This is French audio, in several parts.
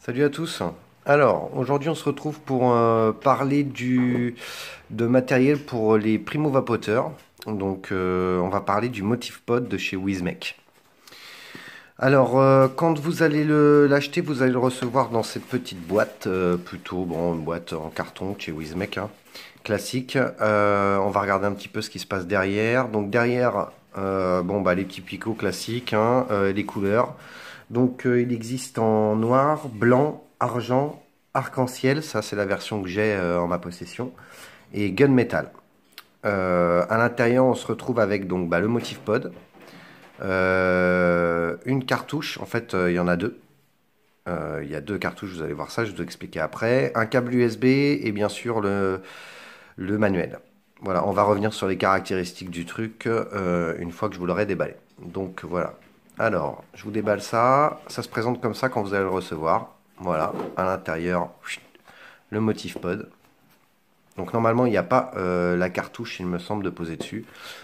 Salut à tous. Alors, aujourd'hui, on se retrouve pour parler de matériel pour les primo-vapoteurs. Donc, on va parler du MotivePod de chez Wizmec. Alors, quand vous allez l'acheter, vous allez le recevoir dans cette petite boîte, plutôt bon, une boîte en carton chez Wizmec, hein, classique. On va regarder un petit peu ce qui se passe derrière. Donc, derrière, bon, bah, les petits picots classiques, hein, les couleurs. Donc il existe en noir, blanc, argent, arc-en-ciel, ça c'est la version que j'ai en ma possession, et gunmetal. À l'intérieur on se retrouve avec donc bah, le motif pod, une cartouche, en fait il y en a deux. Il y a deux cartouches, vous allez voir ça, je vais vous expliquer après. Un câble USB et bien sûr le manuel. Voilà, on va revenir sur les caractéristiques du truc une fois que je vous l'aurai déballé. Donc voilà. Alors, je vous déballe ça. Ça se présente comme ça quand vous allez le recevoir. Voilà, à l'intérieur, le motif pod. Donc normalement, il n'y a pas la cartouche, il me semble, de poser dessus.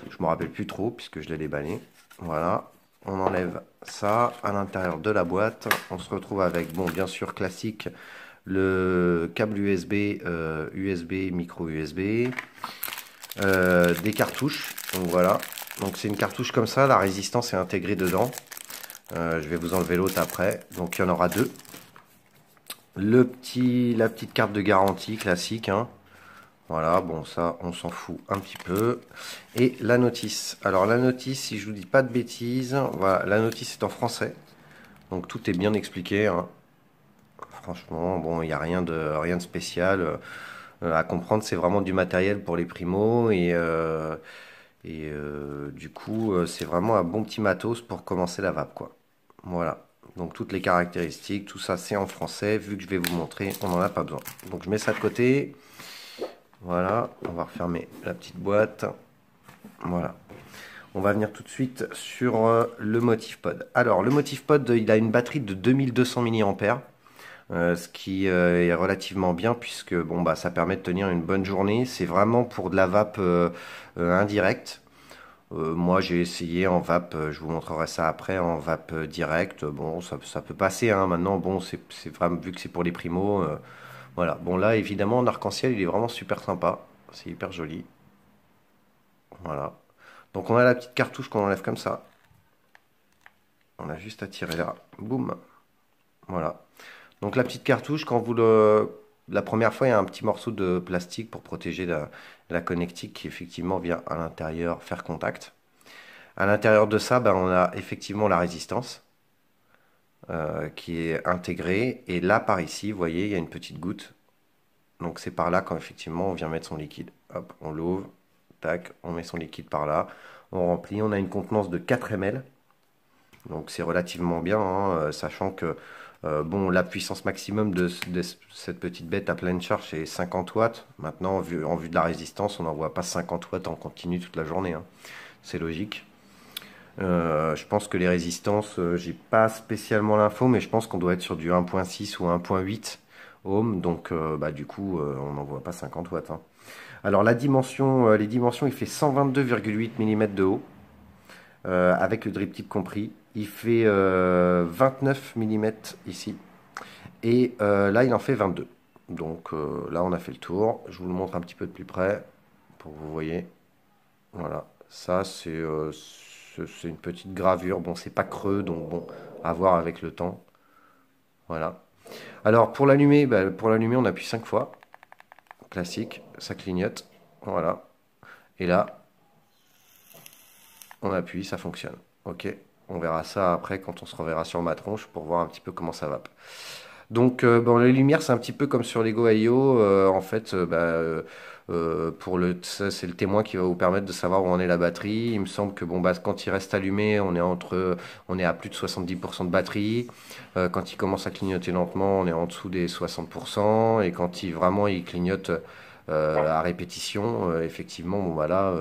Je me rappelle plus trop puisque je l'ai déballé. Voilà, on enlève ça à l'intérieur de la boîte. On se retrouve avec, bon, bien sûr, classique, le câble USB, USB, micro USB, des cartouches. Donc voilà, donc c'est une cartouche comme ça, la résistance est intégrée dedans. Je vais vous enlever l'autre après. Donc il y en aura deux. La petite carte de garantie classique, hein. Voilà, bon ça on s'en fout un petit peu. Et la notice. Alors la notice, si je vous dis pas de bêtises, voilà, la notice est en français. Donc tout est bien expliqué, hein. Franchement, bon, il n'y a rien de spécial à comprendre. C'est vraiment du matériel pour les primos du coup, c'est vraiment un bon petit matos pour commencer la vape, quoi. Voilà. Donc toutes les caractéristiques, tout ça c'est en français. Vu que je vais vous montrer, on n'en a pas besoin. Donc je mets ça de côté. Voilà. On va refermer la petite boîte. Voilà. On va venir tout de suite sur le MotivePod. Alors le MotivePod, il a une batterie de 2200 mAh. Ce qui est relativement bien puisque bon bah ça permet de tenir une bonne journée. C'est vraiment pour de la vape indirecte. Moi, j'ai essayé en vape, je vous montrerai ça après, en vape direct. Bon, ça peut passer, hein. Maintenant, bon, c'est vraiment, vu que c'est pour les primos, voilà. Bon, là, évidemment, en arc-en-ciel, il est vraiment super sympa. C'est hyper joli. Voilà. Donc, on a la petite cartouche qu'on enlève comme ça. On a juste à tirer là. Boum. Voilà. Donc, la petite cartouche, la première fois, il y a un petit morceau de plastique pour protéger la connectique qui, effectivement, vient à l'intérieur faire contact. À l'intérieur de ça, ben, on a effectivement la résistance qui est intégrée. Et là, par ici, vous voyez, il y a une petite goutte. Donc c'est par là quand effectivement on vient mettre son liquide. Hop, on l'ouvre, tac, on met son liquide par là, on remplit. On a une contenance de 4 ml. Donc c'est relativement bien, hein, sachant que bon, la puissance maximum de cette petite bête à pleine charge c'est 50 watts. Maintenant, en vue de la résistance, on n'envoie pas 50 watts en continu toute la journée, hein. C'est logique. Je pense que les résistances, j'ai pas spécialement l'info, mais je pense qu'on doit être sur du 1.6 ou 1.8 ohm, donc bah, du coup, on n'en voit pas 50 watts, hein. Alors la dimension, les dimensions, il fait 122,8 mm de haut, avec le drip tip compris. Il fait 29 mm ici, et là il en fait 22. Donc là on a fait le tour. Je vous le montre un petit peu de plus près pour que vous voyez. Voilà, ça c'est une petite gravure. Bon, c'est pas creux, donc bon, à voir avec le temps. Voilà. Alors pour l'allumer, bah, on appuie 5 fois. Classique, ça clignote. Voilà. Et là, on appuie, ça fonctionne. Ok. On verra ça après quand on se reverra sur ma tronche pour voir un petit peu comment ça va. Donc, bon, les lumières, c'est un petit peu comme sur Lego IO. En fait, c'est le témoin qui va vous permettre de savoir où en est la batterie. Il me semble que bon, bah, quand il reste allumé, on est à plus de 70% de batterie. Quand il commence à clignoter lentement, on est en dessous des 60%. Et quand il clignote à répétition, effectivement, bon, bah, là,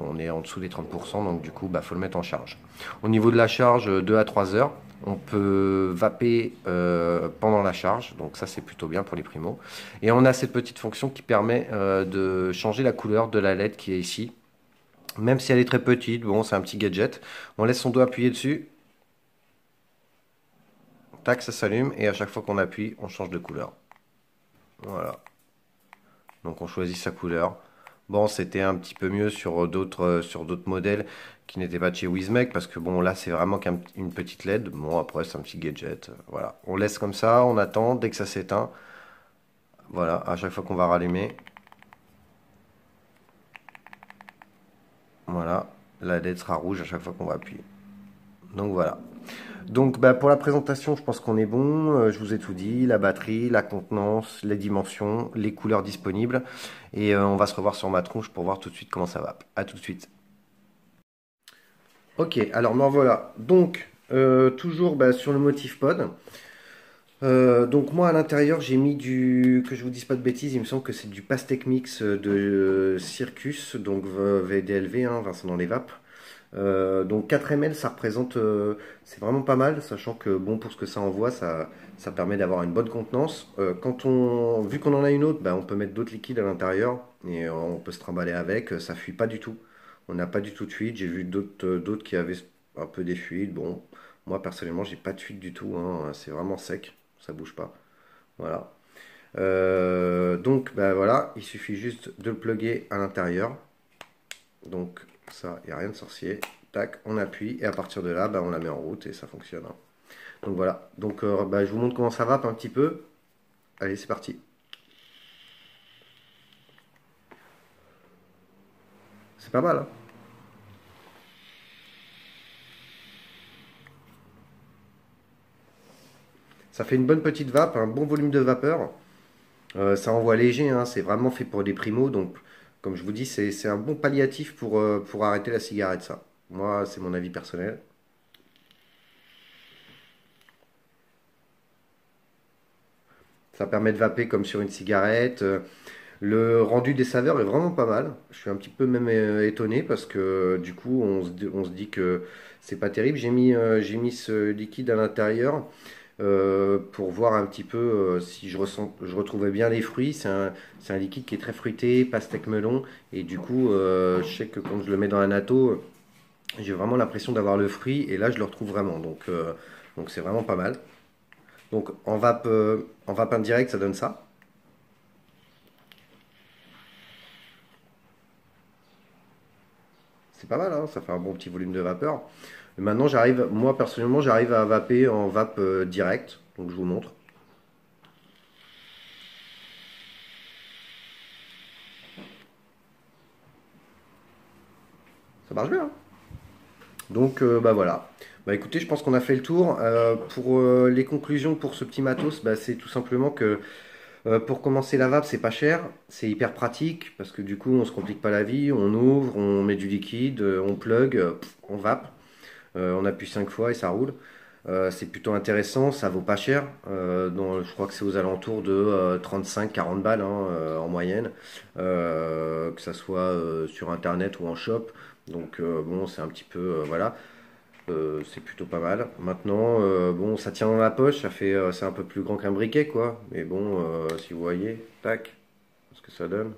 on est en dessous des 30%. Donc, du coup, bah, faut le mettre en charge. Au niveau de la charge, 2 à 3 heures. On peut vaper pendant la charge, donc ça c'est plutôt bien pour les primos. Et on a cette petite fonction qui permet de changer la couleur de la LED qui est ici. Même si elle est très petite, bon c'est un petit gadget. On laisse son doigt appuyé dessus. tac, ça s'allume, et à chaque fois qu'on appuie, on change de couleur. Voilà. Donc on choisit sa couleur. Bon, c'était un petit peu mieux sur d'autres modèles qui n'étaient pas de chez Wismec, parce que bon, là, c'est vraiment qu'une petite LED. Bon, après, c'est un petit gadget. Voilà. On laisse comme ça, on attend, dès que ça s'éteint. Voilà, à chaque fois qu'on va rallumer. Voilà, la LED sera rouge à chaque fois qu'on va appuyer. Donc voilà. Donc bah, pour la présentation, je pense qu'on est bon. Je vous ai tout dit, la batterie, la contenance, les dimensions, les couleurs disponibles. Et on va se revoir sur ma tronche pour voir tout de suite comment ça va. A tout de suite. Ok, alors me voilà. Donc, toujours bah, sur le motif pod. Donc moi à l'intérieur j'ai mis que je vous dise pas de bêtises, il me semble que c'est du Pastèque Mix de Circus, donc VDLV, hein, Vincent dans les vapes. Donc 4 ml ça représente, c'est vraiment pas mal, sachant que bon pour ce que ça envoie, ça permet d'avoir une bonne contenance. Vu qu'on en a une autre, bah, on peut mettre d'autres liquides à l'intérieur et on peut se trimballer avec, ça fuit pas du tout. On n'a pas du tout de fuite, j'ai vu d'autres qui avaient un peu des fuites. Bon, moi personnellement j'ai pas de fuite du tout, hein, c'est vraiment sec, ça bouge pas. Voilà. Donc bah, voilà, il suffit juste de le plugger à l'intérieur. Donc ça, il n'y a rien de sorcier. Tac, on appuie et à partir de là, bah, on la met en route et ça fonctionne, hein. Donc voilà, donc bah, je vous montre comment ça va un petit peu. Allez, c'est parti. C'est pas mal, hein. Ça fait une bonne petite vape, un bon volume de vapeur. Ça envoie léger, hein, c'est vraiment fait pour des primos. Donc, comme je vous dis, c'est un bon palliatif pour arrêter la cigarette, ça. Moi, c'est mon avis personnel. Ça permet de vaper comme sur une cigarette. Le rendu des saveurs est vraiment pas mal. Je suis un petit peu même étonné parce que du coup, on se dit que c'est pas terrible. J'ai mis ce liquide à l'intérieur pour voir un petit peu si je retrouvais bien les fruits. C'est un liquide qui est très fruité, pastèque melon. Et du coup, je sais que quand je le mets dans un atto, j'ai vraiment l'impression d'avoir le fruit. Et là, je le retrouve vraiment. Donc c'est vraiment pas mal. Donc en vape indirect, ça donne ça. C'est pas mal, hein, ça fait un bon petit volume de vapeur. Et maintenant, moi personnellement, j'arrive à vaper en vape direct. Donc je vous montre. Ça marche bien, hein. Donc bah voilà. Bah écoutez, je pense qu'on a fait le tour. Pour les conclusions pour ce petit matos, bah, c'est tout simplement que pour commencer la vape, c'est pas cher, c'est hyper pratique parce que du coup, on se complique pas la vie. On ouvre, on met du liquide, on plug, on vape. On appuie 5 fois et ça roule. C'est plutôt intéressant, ça vaut pas cher. Je crois que c'est aux alentours de 35-40 balles, hein, en moyenne, que ça soit sur internet ou en shop. Donc bon, c'est un petit peu voilà. C'est plutôt pas mal. Maintenant, bon, ça tient dans la poche, c'est un peu plus grand qu'un briquet, quoi. Mais bon, si vous voyez, tac, ce que ça donne.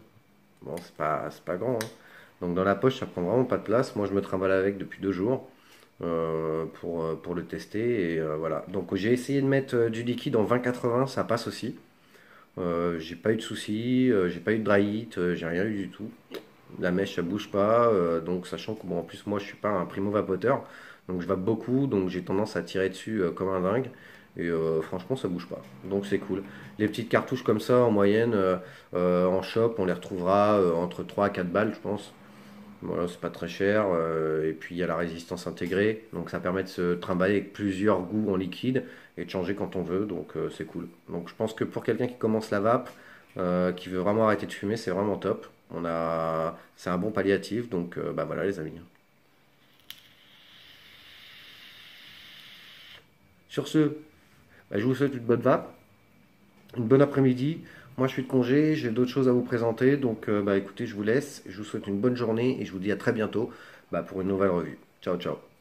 Bon, c'est pas grand, hein. Donc dans la poche, ça prend vraiment pas de place. Moi, je me trimballe avec depuis 2 jours pour le tester. Et voilà. Donc j'ai essayé de mettre du liquide en 20-80, ça passe aussi. J'ai pas eu de soucis, j'ai pas eu de dry heat, j'ai rien eu du tout. La mèche ça bouge pas, donc sachant que bon en plus moi je suis pas un primo vapoteur, donc je vape beaucoup, donc j'ai tendance à tirer dessus comme un dingue. Et franchement ça bouge pas, donc c'est cool. Les petites cartouches comme ça en moyenne en shop on les retrouvera entre 3 à 4 balles je pense. Voilà, c'est pas très cher. Et puis il y a la résistance intégrée. Donc ça permet de se trimballer avec plusieurs goûts en liquide et de changer quand on veut. Donc c'est cool. Donc je pense que pour quelqu'un qui commence la vape, qui veut vraiment arrêter de fumer, c'est vraiment top. C'est un bon palliatif. Donc bah voilà les amis. Sur ce, bah, je vous souhaite une bonne vape, une bonne après-midi. Moi je suis de congé, j'ai d'autres choses à vous présenter. Donc bah écoutez, je vous laisse. Je vous souhaite une bonne journée et je vous dis à très bientôt bah, pour une nouvelle revue. Ciao ciao.